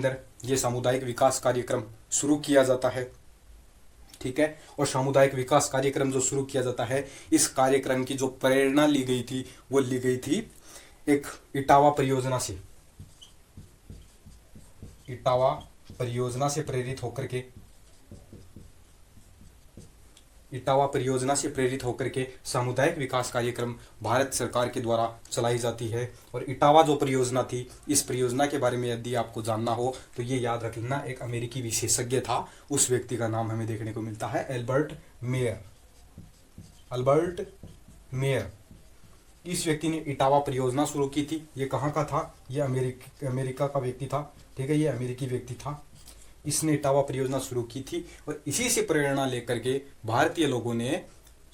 अंदर ये सामुदायिक विकास कार्यक्रम शुरू किया जाता है। ठीक है, और सामुदायिक विकास कार्यक्रम जो शुरू किया जाता है, इस कार्यक्रम की जो प्रेरणा ली गई थी वो ली गई थी एक इटावा परियोजना से। इटावा परियोजना से प्रेरित होकर के, इटावा परियोजना से प्रेरित होकर के सामुदायिक विकास कार्यक्रम भारत सरकार के द्वारा चलाई जाती है। और इटावा जो परियोजना थी, इस परियोजना के बारे में यदि आपको जानना हो तो ये याद रख लेना, एक अमेरिकी विशेषज्ञ था, उस व्यक्ति का नाम हमें देखने को मिलता है एल्बर्ट मेयर। अल्बर्ट मेयर, इस व्यक्ति ने इटावा परियोजना शुरू की थी। ये कहाँ का था? ये अमेरिका का व्यक्ति था। ठीक है, ये अमेरिकी व्यक्ति था। इसने इटावा परियोजना शुरू की थी और इसी से प्रेरणा लेकर के भारतीय लोगों ने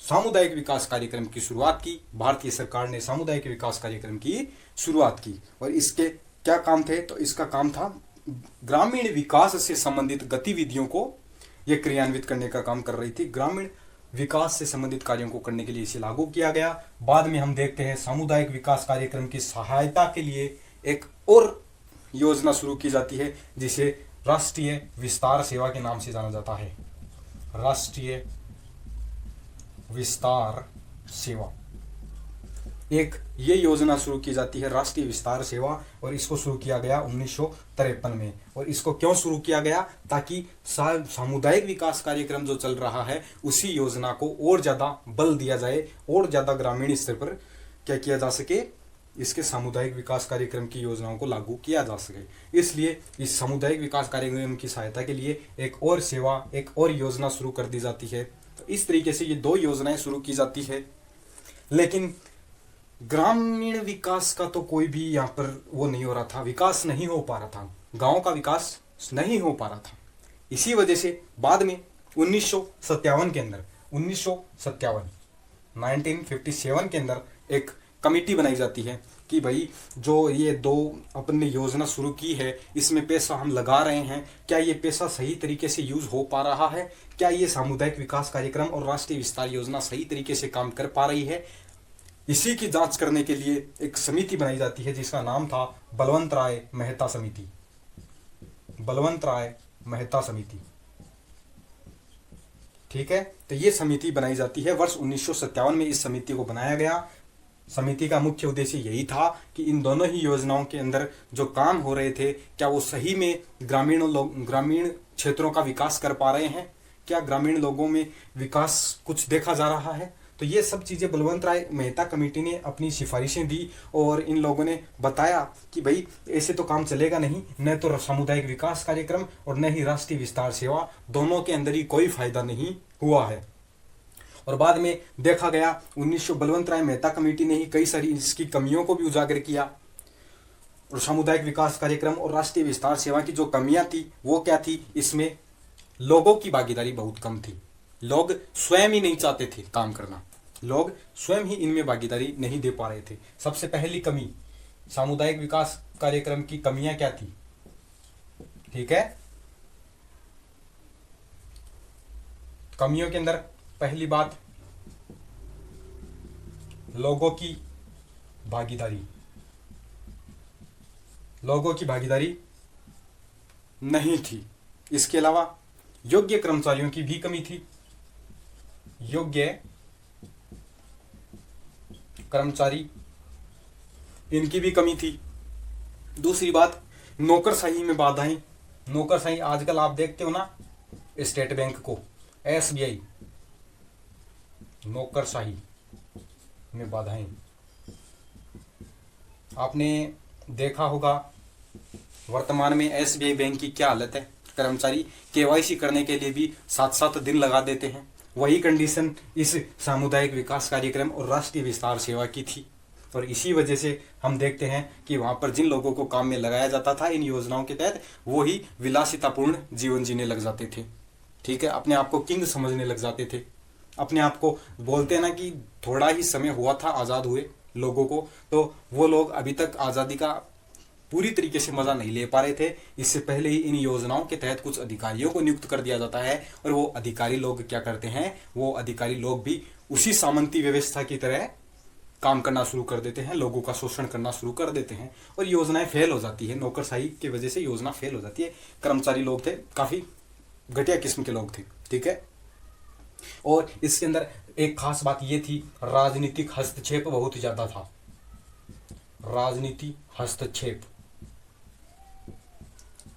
सामुदायिक विकास कार्यक्रम की शुरुआत की। भारतीय सरकार ने सामुदायिक विकास कार्यक्रम की शुरुआत की। और इसके क्या काम थे? तो इसका काम था ग्रामीण विकास से संबंधित गतिविधियों को यह क्रियान्वित करने का काम कर रही थी। ग्रामीण विकास से संबंधित कार्यों को करने के लिए इसे लागू किया गया। बाद में हम देखते हैं सामुदायिक विकास कार्यक्रम की सहायता के लिए एक और योजना शुरू की जाती है, जिसे राष्ट्रीय विस्तार सेवा के नाम से जाना जाता है। राष्ट्रीय विस्तार सेवा, एक ये योजना शुरू की जाती है राष्ट्रीय विस्तार सेवा, और इसको शुरू किया गया 1953 में। और इसको क्यों शुरू किया गया? ताकि सामुदायिक विकास कार्यक्रम जो चल रहा है उसी योजना को और ज़्यादा बल दिया जाए, और ज़्यादा ग्रामीण स्तर पर क्या किया जा सके, इसके सामुदायिक विकास कार्यक्रम की योजनाओं को लागू किया जा सके। इसलिए इस सामुदायिक विकास कार्यक्रम की सहायता के लिए एक और सेवा, एक और योजना शुरू कर दी जाती है। तो इस तरीके से ये दो योजनाएं शुरू की जाती है। लेकिन ग्रामीण विकास का तो कोई भी यहाँ पर वो नहीं हो रहा था, विकास नहीं हो पा रहा था, गाँव का विकास नहीं हो पा रहा था। इसी वजह से बाद में 1957 के अंदर 1957 के अंदर एक कमेटी बनाई जाती है कि भाई जो ये दो अपनी योजना शुरू की है, इसमें पैसा हम लगा रहे हैं, क्या ये पैसा सही तरीके से यूज हो पा रहा है? क्या ये सामुदायिक विकास कार्यक्रम और राष्ट्रीय विस्तार योजना सही तरीके से काम कर पा रही है? इसी की जांच करने के लिए एक समिति बनाई जाती है जिसका नाम था बलवंत राय मेहता समिति। बलवंत राय मेहता समिति। ठीक है, तो ये समिति बनाई जाती है वर्ष 1957 में। इस समिति को बनाया गया। समिति का मुख्य उद्देश्य यही था कि इन दोनों ही योजनाओं के अंदर जो काम हो रहे थे, क्या वो सही में ग्रामीण क्षेत्रों का विकास कर पा रहे हैं? क्या ग्रामीण लोगों में विकास कुछ देखा जा रहा है? तो ये सब चीज़ें बलवंत राय मेहता कमेटी ने अपनी सिफारिशें दी और इन लोगों ने बताया कि भाई ऐसे तो काम चलेगा नहीं, न तो सामुदायिक विकास कार्यक्रम और न ही राष्ट्रीय विस्तार सेवा, दोनों के अंदर ही कोई फायदा नहीं हुआ है। और बाद में देखा गया बलवंत राय मेहता कमेटी ने ही कई सारी इसकी कमियों को भी उजागर किया। और सामुदायिक विकास कार्यक्रम और राष्ट्रीय विस्तार सेवा की जो कमियां थी वो क्या थी? इसमें लोगों की भागीदारी बहुत कम थी। लोग स्वयं ही नहीं चाहते थे काम करना, लोग स्वयं ही इनमें भागीदारी नहीं दे पा रहे थे। सबसे पहली कमी, सामुदायिक विकास कार्यक्रम की कमियां क्या थी? ठीक है, कमियों के अंदर पहली बात, लोगों की भागीदारी। लोगों की भागीदारी नहीं थी। इसके अलावा योग्य कर्मचारियों की भी कमी थी। योग्य कर्मचारी, इनकी भी कमी थी। दूसरी बात, नौकरशाही में बाधाएं। नौकरशाही आजकल आप देखते हो ना, स्टेट बैंक को, SBI, नौकरशाही में बाधाएं। आपने देखा होगा वर्तमान में SBI बैंक की क्या हालत है। कर्मचारी KYC करने के लिए भी 7-7 दिन लगा देते हैं। वही कंडीशन इस सामुदायिक विकास कार्यक्रम और राष्ट्रीय विस्तार सेवा की थी। और इसी वजह से हम देखते हैं कि वहाँ पर जिन लोगों को काम में लगाया जाता था इन योजनाओं के तहत, वो ही विलासितापूर्ण जीवन जीने लग जाते थे। ठीक है, अपने आप को किंग समझने लग जाते थे। अपने आप को बोलते हैं ना कि थोड़ा ही समय हुआ था आज़ाद हुए लोगों को, तो वो लोग अभी तक आज़ादी का पूरी तरीके से मजा नहीं ले पा रहे थे। इससे पहले ही इन योजनाओं के तहत कुछ अधिकारियों को नियुक्त कर दिया जाता है और वो अधिकारी लोग क्या करते हैं, वो अधिकारी लोग भी उसी सामंती व्यवस्था की तरह काम करना शुरू कर देते हैं, लोगों का शोषण करना शुरू कर देते हैं और योजनाएं फेल हो जाती है। नौकरशाही की वजह से योजना फेल हो जाती है। कर्मचारी लोग थे, काफ़ी घटिया किस्म के लोग थे, ठीक है। और इसके अंदर एक खास बात ये थी, राजनीतिक हस्तक्षेप बहुत ज़्यादा था। राजनीति हस्तक्षेप,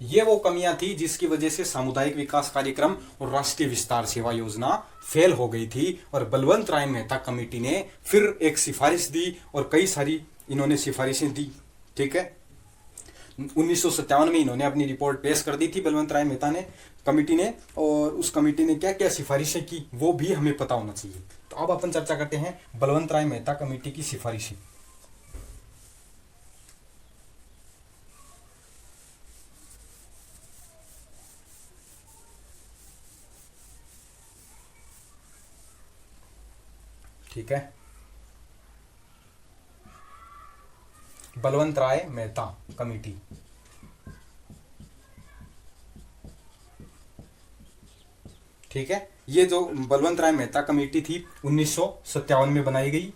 ये वो कमियां थी जिसकी वजह से सामुदायिक विकास कार्यक्रम और राष्ट्रीय विस्तार सेवा योजना फेल हो गई थी। और बलवंत राय मेहता कमेटी ने फिर एक सिफारिश दी और कई सारी इन्होंने सिफारिशें दी, ठीक है। 1957 में इन्होंने अपनी रिपोर्ट पेश कर दी थी बलवंत राय मेहता ने, कमेटी ने। और उस कमेटी ने क्या क्या सिफारिशें की वो भी हमें पता होना चाहिए। तो अब अपन चर्चा करते हैं बलवंत राय मेहता कमेटी की सिफारिशें। ठीक है, बलवंत राय मेहता कमेटी, ठीक है। ये जो बलवंत राय मेहता कमेटी थी 1957 में बनाई गई।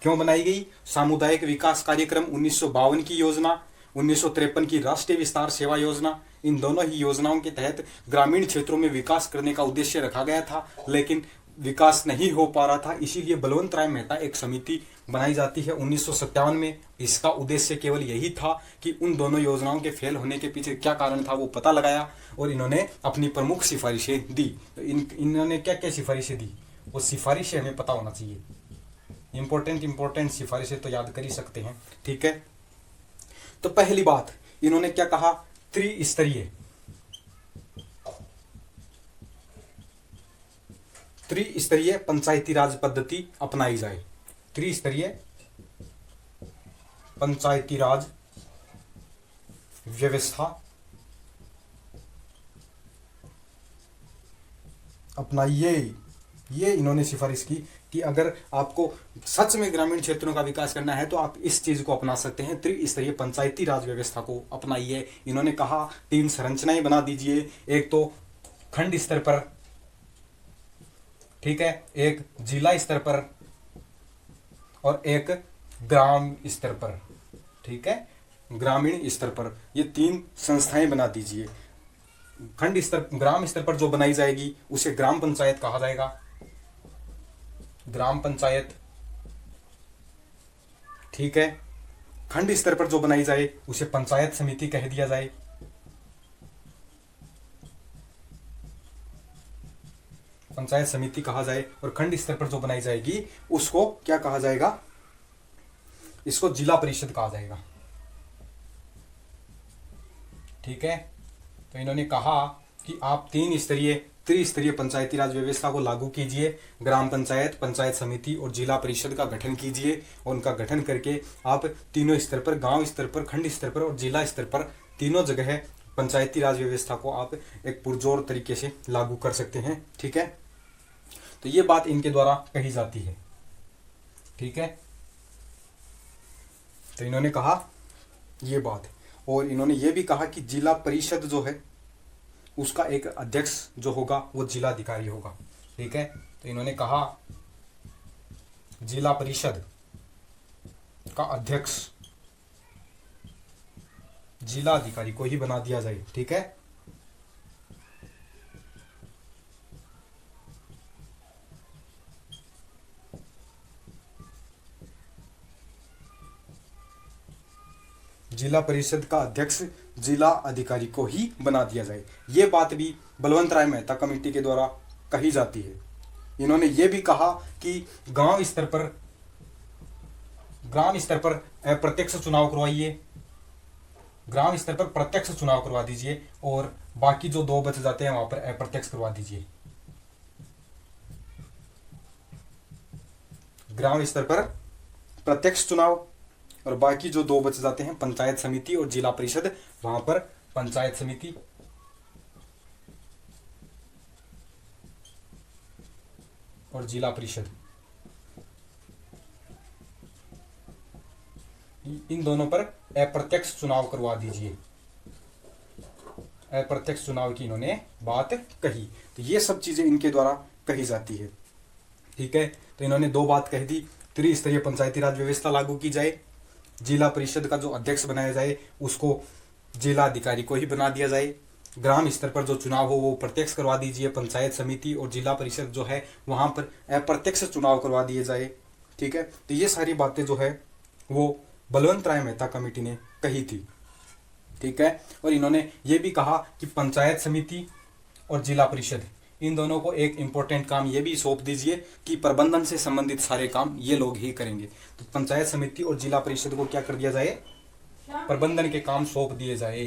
क्यों बनाई गई? सामुदायिक विकास कार्यक्रम 1952 की योजना, 1953 की राष्ट्रीय विस्तार सेवा योजना, इन दोनों ही योजनाओं के तहत ग्रामीण क्षेत्रों में विकास करने का उद्देश्य रखा गया था, लेकिन विकास नहीं हो पा रहा था। इसीलिए बलवंत राय मेहता एक समिति बनाई जाती है 1957 में। इसका उद्देश्य केवल यही था कि उन दोनों योजनाओं के फेल होने के पीछे क्या कारण था वो पता लगाया और इन्होंने अपनी प्रमुख सिफारिशें दी। तो इन्होंने क्या क्या सिफारिशें दी वो सिफारिशें हमें पता होना चाहिए। इंपॉर्टेंट सिफारिशें तो याद कर ही सकते हैं, ठीक है। तो पहली बात इन्होंने क्या कहा, त्रिस्तरीय पंचायती राज पद्धति अपनाई जाए। त्रिस्तरीय पंचायती राज व्यवस्था अपनाइए। ये इन्होंने सिफारिश की कि अगर आपको सच में ग्रामीण क्षेत्रों का विकास करना है तो आप इस चीज को अपना सकते हैं, त्रिस्तरीय पंचायती राज व्यवस्था को अपनाइए। इन्होंने कहा 3 संरचनाएं बना दीजिए, एक तो खंड स्तर पर, ठीक है, एक जिला स्तर पर और एक ग्राम स्तर पर, ठीक है, ग्रामीण स्तर पर। ये 3 संस्थाएं बना दीजिए। खंड स्तर, ग्राम स्तर पर जो बनाई जाएगी उसे ग्राम पंचायत कहा जाएगा, ग्राम पंचायत, ठीक है। खंड स्तर पर जो बनाई जाए उसे पंचायत समिति कह दिया जाए, पंचायत समिति कहा जाए। और खंड स्तर पर जो बनाई जाएगी उसको क्या कहा जाएगा, इसको जिला परिषद कहा जाएगा, ठीक है। तो इन्होंने कहा कि आप त्रिस्तरीय पंचायती राज व्यवस्था को लागू कीजिए, ग्राम पंचायत, पंचायत समिति और जिला परिषद का गठन कीजिए और उनका गठन करके आप तीनों स्तर पर, गांव स्तर पर, खंड स्तर पर और जिला स्तर पर, तीनों जगह पंचायती राज व्यवस्था को आप एक पुरजोर तरीके से लागू कर सकते हैं, ठीक है। तो ये बात इनके द्वारा कही जाती है, ठीक है। तो इन्होंने कहा ये बात, और इन्होंने ये भी कहा कि जिला परिषद जो है उसका एक अध्यक्ष जो होगा वो जिलाधिकारी होगा, ठीक है। तो इन्होंने कहा जिला परिषद का अध्यक्ष जिलाधिकारी को ही बना दिया जाए, ठीक है। जिला परिषद का अध्यक्ष जिला अधिकारी को ही बना दिया जाए। ये बात भी बलवंत राय मेहता कमेटी के द्वारा कही जाती है। इन्होंने ये भी कहा कि ग्राम स्तर पर अप्रत्यक्ष चुनाव करवाइए, ग्राम स्तर पर प्रत्यक्ष चुनाव करवा दीजिए और बाकी जो 2 बच जाते हैं वहां पर अप्रत्यक्ष करवा दीजिए। ग्राम स्तर पर प्रत्यक्ष चुनाव और बाकी जो 2 बच जाते हैं पंचायत समिति और जिला परिषद, वहां पर पंचायत समिति और जिला परिषद, इन दोनों पर अप्रत्यक्ष चुनाव करवा दीजिए। अप्रत्यक्ष चुनाव की इन्होंने बात कही। तो ये सब चीजें इनके द्वारा कही जाती है, ठीक है। तो इन्होंने 2 बात कह दी, त्रिस्तरीय पंचायती राज व्यवस्था लागू की जाए, जिला परिषद का जो अध्यक्ष बनाया जाए उसको जिला अधिकारी को ही बना दिया जाए, ग्राम स्तर पर जो चुनाव हो वो प्रत्यक्ष करवा दीजिए, पंचायत समिति और जिला परिषद जो है वहां पर अप्रत्यक्ष चुनाव करवा दिए जाए। ठीक है, तो ये सारी बातें जो है वो बलवंत राय मेहता कमेटी ने कही थी। ठीक है, और इन्होंने ये भी कहा कि पंचायत समिति और जिला परिषद इन दोनों को एक इम्पोर्टेंट काम ये भी सौंप दीजिए कि प्रबंधन से संबंधित सारे काम ये लोग ही करेंगे। तो पंचायत समिति और जिला परिषद को क्या कर दिया जाए, प्रबंधन के काम सौंप दिए जाए,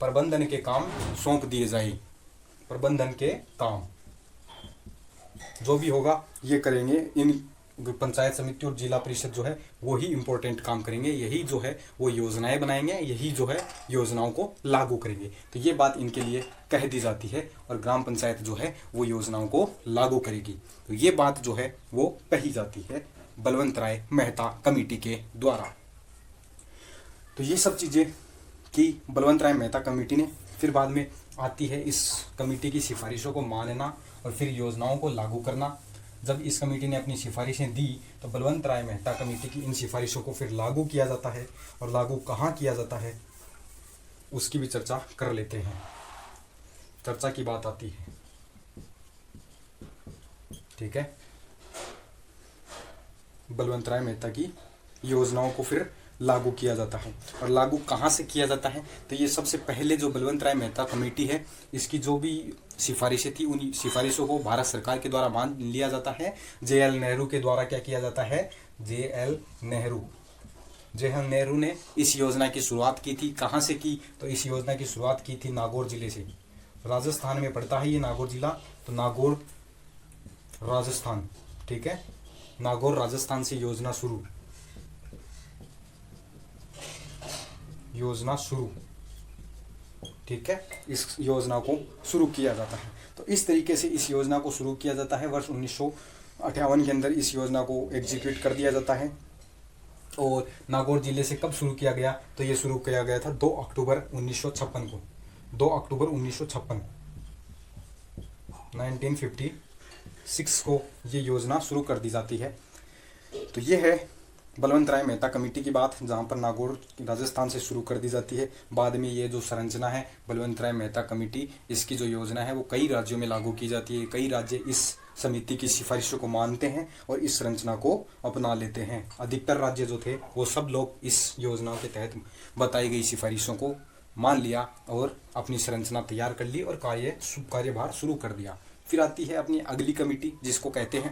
प्रबंधन के काम सौंप दिए जाए, प्रबंधन के काम जो भी होगा ये करेंगे। इन पंचायत समिति और जिला परिषद जो है वो ही इम्पोर्टेंट काम करेंगे, यही जो है वो योजनाएं बनाएंगे, यही जो है योजनाओं को लागू करेंगे। तो ये बात इनके लिए कह दी जाती है और ग्राम पंचायत जो है वो योजनाओं को लागू करेगी। तो ये बात जो है वो कही जाती है बलवंत राय मेहता कमेटी के द्वारा। तो ये सब चीज़ें की बलवंत राय मेहता कमेटी ने। फिर बाद में आती है इस कमेटी की सिफारिशों को मानना और फिर योजनाओं को लागू करना। जब इस कमेटी ने अपनी सिफारिशें दी तो बलवंत राय मेहता कमेटी की इन सिफारिशों को फिर लागू किया जाता है, और लागू कहाँ किया जाता है उसकी भी चर्चा कर लेते हैं। चर्चा की बात आती है। ठीक है, बलवंत राय मेहता की योजनाओं को फिर लागू किया जाता है, और लागू कहाँ से किया जाता है तो ये सबसे पहले जो बलवंत राय मेहता कमेटी है इसकी जो भी सिफारिशें थी उन सिफारिशों को भारत सरकार के द्वारा मान लिया जाता है। JL नेहरू के द्वारा क्या किया जाता है, JL नेहरू ने इस योजना की शुरुआत की थी। कहाँ से की तो इस योजना की शुरुआत की थी नागौर जिले से। राजस्थान में पड़ता है ये नागौर जिला, तो नागौर राजस्थान। ठीक है, नागौर राजस्थान से योजना शुरू ठीक है, इस योजना को शुरू किया जाता है। तो इस तरीके से इस योजना को शुरू किया जाता है। वर्ष 1958 के अंदर इस योजना को एग्जीक्यूट कर दिया जाता है। और नागौर जिले से कब शुरू किया गया तो ये शुरू किया गया था 2 अक्टूबर 1956 को। 2 अक्टूबर 1956 को ये योजना शुरू कर दी जाती है। तो ये है बलवंत राय मेहता कमेटी की बात, जहाँ पर नागौर राजस्थान से शुरू कर दी जाती है। बाद में ये जो संरचना है बलवंत राय मेहता कमेटी, इसकी जो योजना है वो कई राज्यों में लागू की जाती है। कई राज्य इस समिति की सिफारिशों को मानते हैं और इस संरचना को अपना लेते हैं। अधिकतर राज्य जो थे वो सब लोग इस योजना के तहत बताई गई सिफारिशों को मान लिया और अपनी संरचना तैयार कर ली और कार्यभार शुरू कर दिया। फिर आती है अपनी अगली कमेटी जिसको कहते हैं